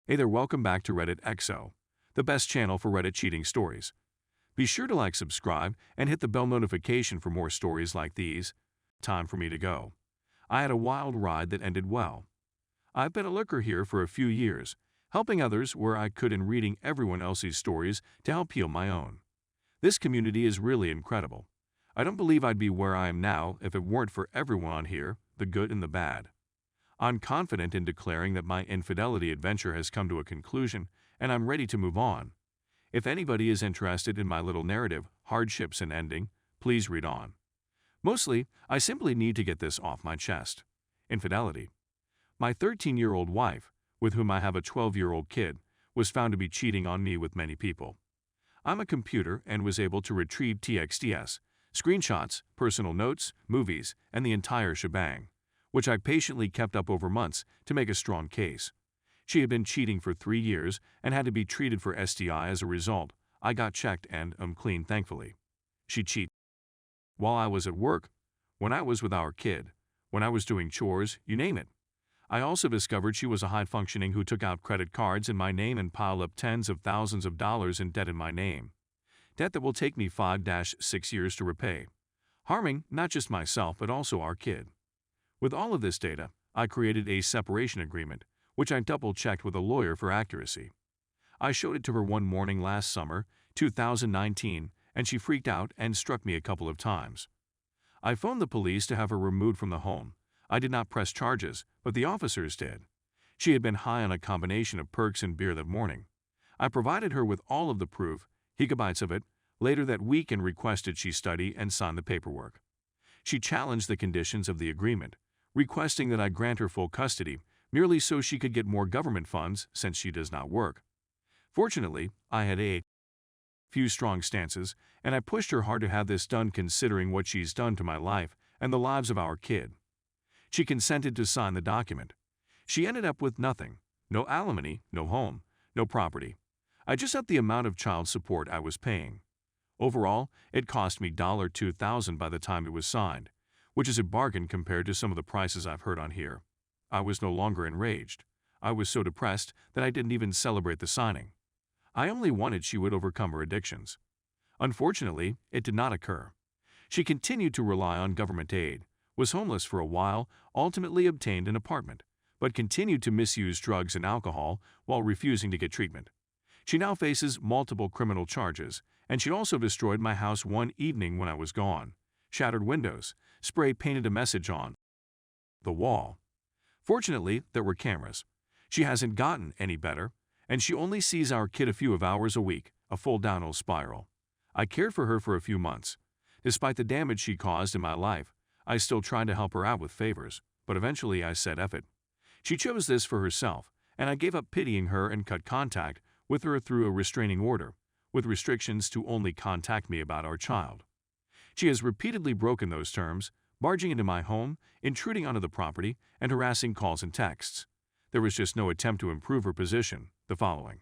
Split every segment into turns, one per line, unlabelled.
Hey there, welcome back to Reddit XO, the best channel for Reddit cheating stories. Be sure to like, subscribe, and hit the bell notification for more stories like these. Time for me to go. I had a wild ride that ended well. I've been a lurker here for a few years, helping others where I could and reading everyone else's stories to help heal my own. This community is really incredible. I don't believe I'd be where I am now if it weren't for everyone on here, the good and the bad. I'm confident in declaring that my infidelity adventure has come to a conclusion, and I'm ready to move on. If anybody is interested in my little narrative, hardships and ending, please read on. Mostly, I simply need to get this off my chest. Infidelity. My 13-year-old wife, with whom I have a 12-year-old kid, was found to be cheating on me with many people. I'm a computer and was able to retrieve TXTs, screenshots, personal notes, movies, and the entire shebang, which I patiently kept up over months to make a strong case. She had been cheating for 3 years and had to be treated for STI as a result. I got checked and I'm clean, thankfully. She cheated while I was at work, when I was with our kid, when I was doing chores, you name it. I also discovered she was a high-functioning who took out credit cards in my name and piled up tens of thousands of dollars in debt in my name. Debt that will take me 5-6 years to repay, harming not just myself but also our kid. With all of this data, I created a separation agreement, which I double-checked with a lawyer for accuracy. I showed it to her one morning last summer, 2019, and she freaked out and struck me a couple of times. I phoned the police to have her removed from the home. I did not press charges, but the officers did. She had been high on a combination of perks and beer that morning. I provided her with all of the proof, gigabytes of it, later that week and requested she study and sign the paperwork. She challenged the conditions of the agreement, requesting that I grant her full custody, merely so she could get more government funds since she does not work. Fortunately, I had a few strong stances, and I pushed her hard to have this done considering what she's done to my life and the lives of our kid. She consented to sign the document. She ended up with nothing, no alimony, no home, no property. I just upped the amount of child support I was paying. Overall, it cost me $2,000 by the time it was signed, which is a bargain compared to some of the prices I've heard on here. I was no longer enraged. I was so depressed that I didn't even celebrate the signing. I only wanted she would overcome her addictions. Unfortunately, it did not occur. She continued to rely on government aid, was homeless for a while, ultimately obtained an apartment, but continued to misuse drugs and alcohol while refusing to get treatment. She now faces multiple criminal charges, and she also destroyed my house one evening when I was gone, shattered windows, spray-painted a message on the wall. Fortunately, there were cameras. She hasn't gotten any better, and she only sees our kid a few hours a week, a full downhill spiral. I cared for her for a few months. Despite the damage she caused in my life, I still tried to help her out with favors, but eventually I said F it. She chose this for herself, and I gave up pitying her and cut contact with her through a restraining order, with restrictions to only contact me about our child. She has repeatedly broken those terms, barging into my home, intruding onto the property, and harassing calls and texts. There was just no attempt to improve her position. The following.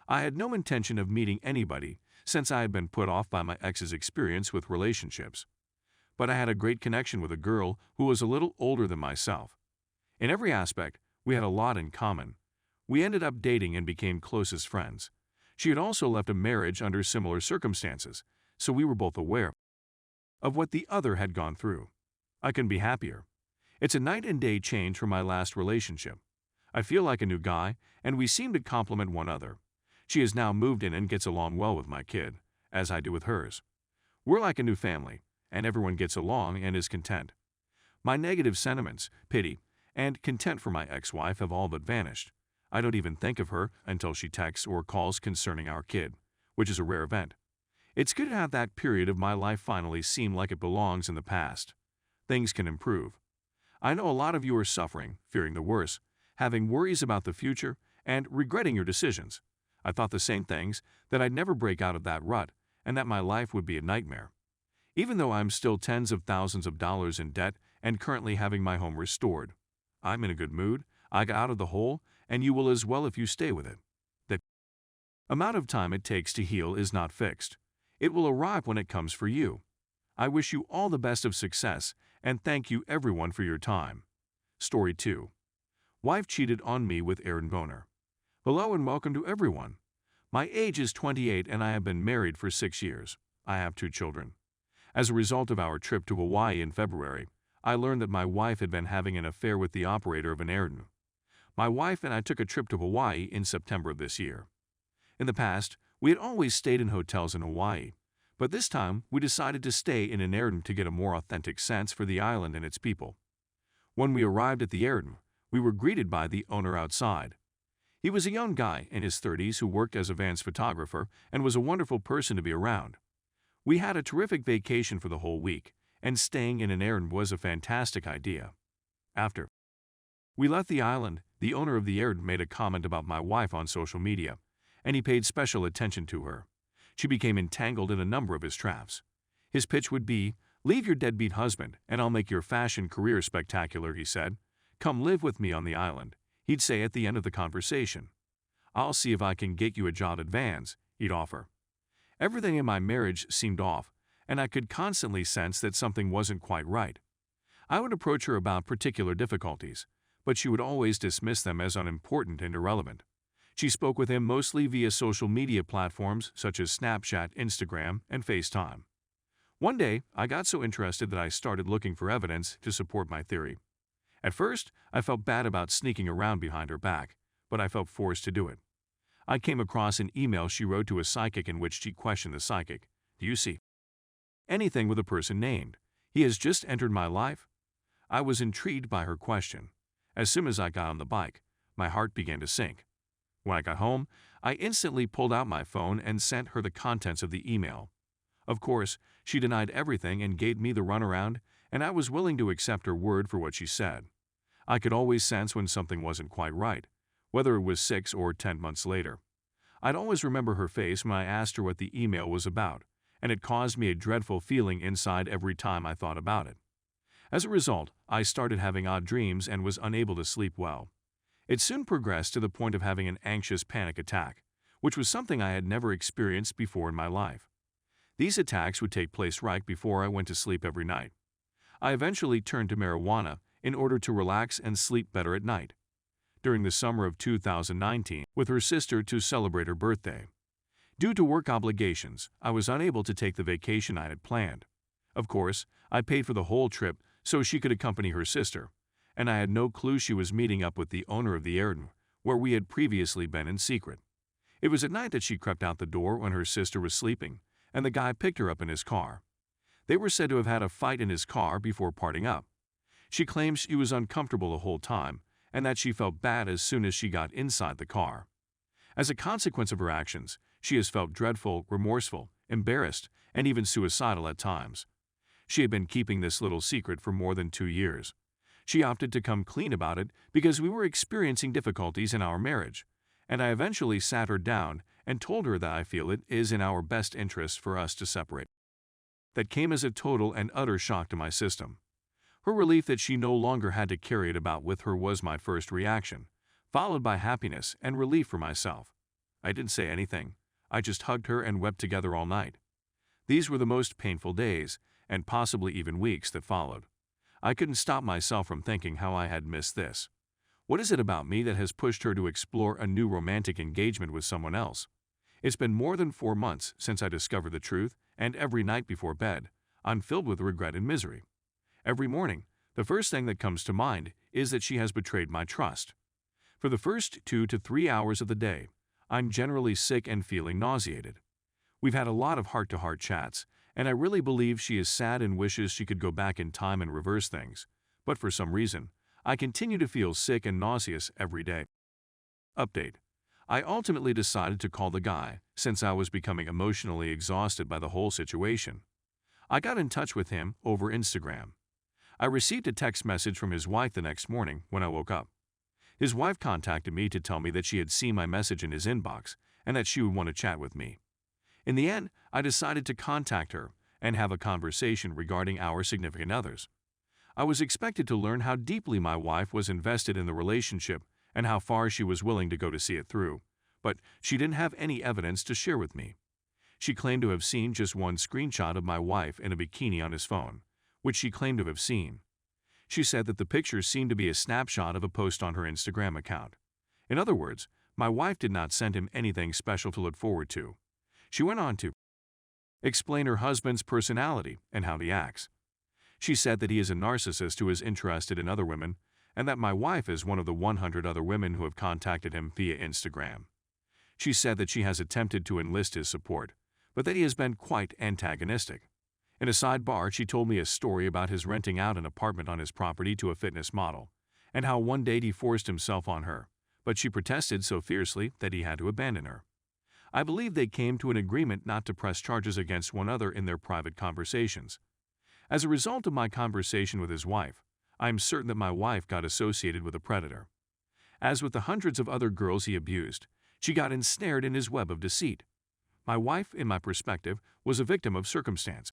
I had no intention of meeting anybody since I had been put off by my ex's experience with relationships. But I had a great connection with a girl who was a little older than myself. In every aspect, we had a lot in common. We ended up dating and became close as friends. She had also left a marriage under similar circumstances, so we were both aware of what the other had gone through. I couldn't be happier. It's a night and day change from my last relationship. I feel like a new guy, and we seem to complement one another. She has now moved in and gets along well with my kid, as I do with hers. We're like a new family, and everyone gets along and is content. My negative sentiments, pity, and contempt for my ex-wife have all but vanished. I don't even think of her until she texts or calls concerning our kid, which is a rare event. It's good to have that period of my life finally seem like it belongs in the past. Things can improve. I know a lot of you are suffering, fearing the worst, having worries about the future, and regretting your decisions. I thought the same things, that I'd never break out of that rut, and that my life would be a nightmare. Even though I'm still tens of thousands of dollars in debt and currently having my home restored, I'm in a good mood, I got out of the hole, and you will as well if you stay with it. The amount of time it takes to heal is not fixed. It will arrive when it comes for you. I wish you all the best of success, and thank you everyone for your time. Story 2. Wife cheated on me with Aaron Boner. Hello and welcome to everyone. My age is 28 and I have been married for 6 years. I have 2 children. As a result of our trip to Hawaii in February, I learned that my wife had been having an affair with the operator of an airline. My wife and I took a trip to Hawaii in September of this year. In the past, we had always stayed in hotels in Hawaii, but this time we decided to stay in an airline to get a more authentic sense for the island and its people. When we arrived at the airline, we were greeted by the owner outside. He was a young guy in his 30s who worked as a Vans photographer and was a wonderful person to be around. We had a terrific vacation for the whole week, and staying in an airline was a fantastic idea. After we left the island, the owner of the airline made a comment about my wife on social media, and he paid special attention to her. She became entangled in a number of his traps. His pitch would be, "Leave your deadbeat husband, and I'll make your fashion career spectacular," he said. "Come live with me on the island," he'd say at the end of the conversation. "I'll see if I can get you a job at Vans," he'd offer. Everything in my marriage seemed off, and I could constantly sense that something wasn't quite right. I would approach her about particular difficulties, but she would always dismiss them as unimportant and irrelevant. She spoke with him mostly via social media platforms such as Snapchat, Instagram, and FaceTime. One day, I got so interested that I started looking for evidence to support my theory. At first, I felt bad about sneaking around behind her back, but I felt forced to do it. I came across an email she wrote to a psychic in which she questioned the psychic. "Do you see anything with a person named? He has just entered my life?" I was intrigued by her question. As soon as I got on the bike, my heart began to sink. When I got home, I instantly pulled out my phone and sent her the contents of the email. Of course, she denied everything and gave me the runaround, and I was willing to accept her word for what she said. I could always sense when something wasn't quite right, whether it was 6 or 10 months later. I'd always remember her face when I asked her what the email was about, and it caused me a dreadful feeling inside every time I thought about it. As a result, I started having odd dreams and was unable to sleep well. It soon progressed to the point of having an anxious panic attack, which was something I had never experienced before in my life. These attacks would take place right before I went to sleep every night. I eventually turned to marijuana in order to relax and sleep better at night. During the summer of 2019, with her sister to celebrate her birthday. Due to work obligations, I was unable to take the vacation I had planned. Of course, I paid for the whole trip so she could accompany her sister, and I had no clue she was meeting up with the owner of the airline, where we had previously been in secret. It was at night that she crept out the door when her sister was sleeping, and the guy picked her up in his car. They were said to have had a fight in his car before parting up. She claims she was uncomfortable the whole time, and that she felt bad as soon as she got inside the car. As a consequence of her actions, she has felt dreadful, remorseful, embarrassed, and even suicidal at times. She had been keeping this little secret for more than 2 years. She opted to come clean about it because we were experiencing difficulties in our marriage, and I eventually sat her down and told her that I feel it is in our best interest for us to separate. That came as a total and utter shock to my system. Her relief that she no longer had to carry it about with her was my first reaction, followed by happiness and relief for myself. I didn't say anything. I just hugged her and wept together all night. These were the most painful days, and possibly even weeks that followed. I couldn't stop myself from thinking how I had missed this. What is it about me that has pushed her to explore a new romantic engagement with someone else? It's been more than 4 months since I discovered the truth, and every night before bed, I'm filled with regret and misery. Every morning, the first thing that comes to mind is that she has betrayed my trust. For the first 2 to 3 hours of the day, I'm generally sick and feeling nauseated. We've had a lot of heart-to-heart chats, and I really believe she is sad and wishes she could go back in time and reverse things, but for some reason, I continue to feel sick and nauseous every day. Update. I ultimately decided to call the guy, since I was becoming emotionally exhausted by the whole situation. I got in touch with him over Instagram. I received a text message from his wife the next morning when I woke up. His wife contacted me to tell me that she had seen my message in his inbox and that she would want to chat with me. In the end, I decided to contact her and have a conversation regarding our significant others. I was expected to learn how deeply my wife was invested in the relationship and how far she was willing to go to see it through, but she didn't have any evidence to share with me. She claimed to have seen just one screenshot of my wife in a bikini on his phone, which she claimed to have seen. She said that the picture seemed to be a snapshot of a post on her Instagram account. In other words, My wife did not send him anything special to look forward to. She went on to explain her husband's personality and how he acts. She said that he is a narcissist who is interested in other women, and that my wife is one of the 100 other women who have contacted him via Instagram. She said that she has attempted to enlist his support, but that he has been quite antagonistic. In a sidebar, she told me a story about his renting out an apartment on his property to a fitness model, and how one date he forced himself on her, but she protested so fiercely that he had to abandon her. I believe they came to an agreement not to press charges against one another in their private conversations. As a result of my conversation with his wife, I am certain that my wife got associated with a predator. As with the hundreds of other girls he abused, she got ensnared in his web of deceit. My wife, in my perspective, was a victim of circumstance.